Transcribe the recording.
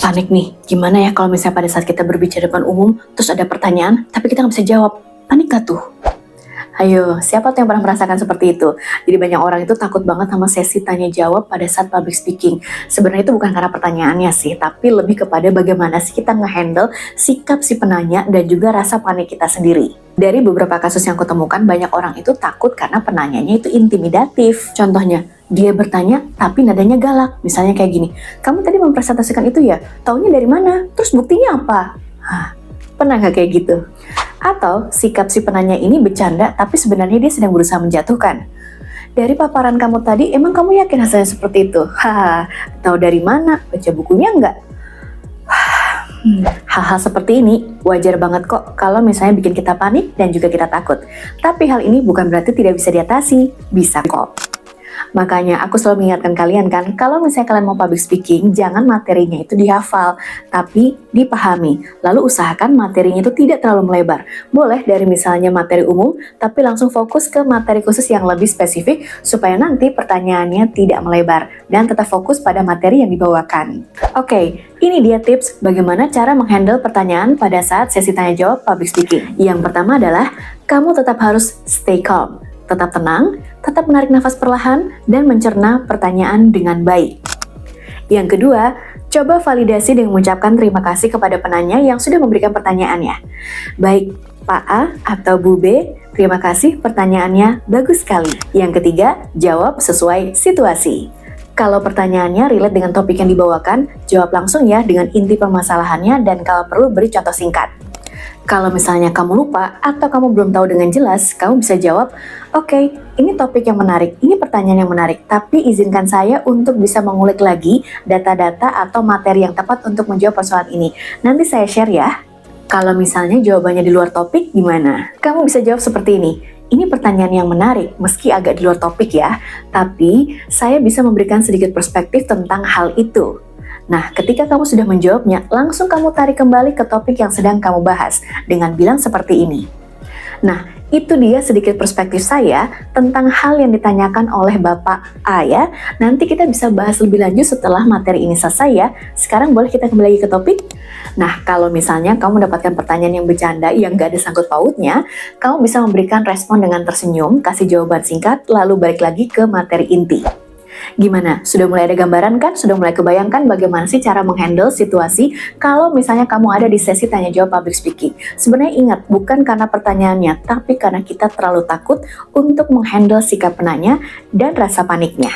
Panik nih, gimana ya kalau misalnya pada saat kita berbicara depan umum, terus ada pertanyaan, tapi kita nggak bisa jawab. Panik gak tuh? Ayo, siapa tuh yang pernah merasakan seperti itu? Jadi banyak orang itu takut banget sama sesi tanya jawab pada saat public speaking. Sebenarnya itu bukan karena pertanyaannya sih, tapi lebih kepada bagaimana sih kita ngehandle sikap si penanya dan juga rasa panik kita sendiri. Dari beberapa kasus yang kutemukan, banyak orang itu takut karena penanyanya itu intimidatif. Contohnya, dia bertanya tapi nadanya galak. Misalnya kayak gini, kamu tadi mempresentasikan itu ya? Taunya dari mana? Terus buktinya apa? Hah, pernah nggak kayak gitu? Atau sikap si penanya ini bercanda tapi sebenarnya dia sedang berusaha menjatuhkan. Dari paparan kamu tadi, emang kamu yakin hasilnya seperti itu? Haha, tahu dari mana? Baca bukunya nggak? Hal-hal seperti ini wajar banget kok kalau misalnya bikin kita panik dan juga kita takut. Tapi hal ini bukan berarti tidak bisa diatasi, bisa kok. Makanya aku selalu mengingatkan kalian kan, kalau misalnya kalian mau public speaking, jangan materinya itu dihafal, tapi dipahami. Lalu usahakan materinya itu tidak terlalu melebar. Boleh dari misalnya materi umum, tapi langsung fokus ke materi khusus yang lebih spesifik, supaya nanti pertanyaannya tidak melebar, dan tetap fokus pada materi yang dibawakan. Oke, ini dia tips bagaimana cara menghandle pertanyaan pada saat sesi tanya jawab public speaking. Yang pertama adalah, kamu tetap harus stay calm. Tetap tenang, tetap menarik nafas perlahan, dan mencerna pertanyaan dengan baik. Yang kedua, coba validasi dengan mengucapkan terima kasih kepada penanya yang sudah memberikan pertanyaannya. Baik Pak A atau Bu B, terima kasih pertanyaannya bagus sekali. Yang ketiga, jawab sesuai situasi. Kalau pertanyaannya relate dengan topik yang dibawakan, jawab langsung ya dengan inti permasalahannya dan kalau perlu beri contoh singkat. Kalau misalnya kamu lupa atau kamu belum tahu dengan jelas, kamu bisa jawab, oke, ini topik yang menarik, ini pertanyaan yang menarik, tapi izinkan saya untuk bisa mengulik lagi data-data atau materi yang tepat untuk menjawab persoalan ini. Nanti saya share ya. Kalau misalnya jawabannya di luar topik, gimana? Kamu bisa jawab seperti ini. Ini pertanyaan yang menarik, meski agak di luar topik ya, tapi saya bisa memberikan sedikit perspektif tentang hal itu. Nah, ketika kamu sudah menjawabnya, langsung kamu tarik kembali ke topik yang sedang kamu bahas dengan bilang seperti ini. Nah, itu dia sedikit perspektif saya tentang hal yang ditanyakan oleh Bapak A ya. Nanti kita bisa bahas lebih lanjut setelah materi ini selesai ya. Sekarang boleh kita kembali lagi ke topik? Nah, kalau misalnya kamu mendapatkan pertanyaan yang bercanda yang gak ada sangkut pautnya, kamu bisa memberikan respon dengan tersenyum, kasih jawaban singkat, lalu balik lagi ke materi inti. Gimana? Sudah mulai ada gambaran kan? Sudah mulai kebayangkan bagaimana sih cara menghandle situasi kalau misalnya kamu ada di sesi tanya jawab public speaking? Sebenarnya ingat, bukan karena pertanyaannya, tapi karena kita terlalu takut untuk menghandle sikap penanya dan rasa paniknya.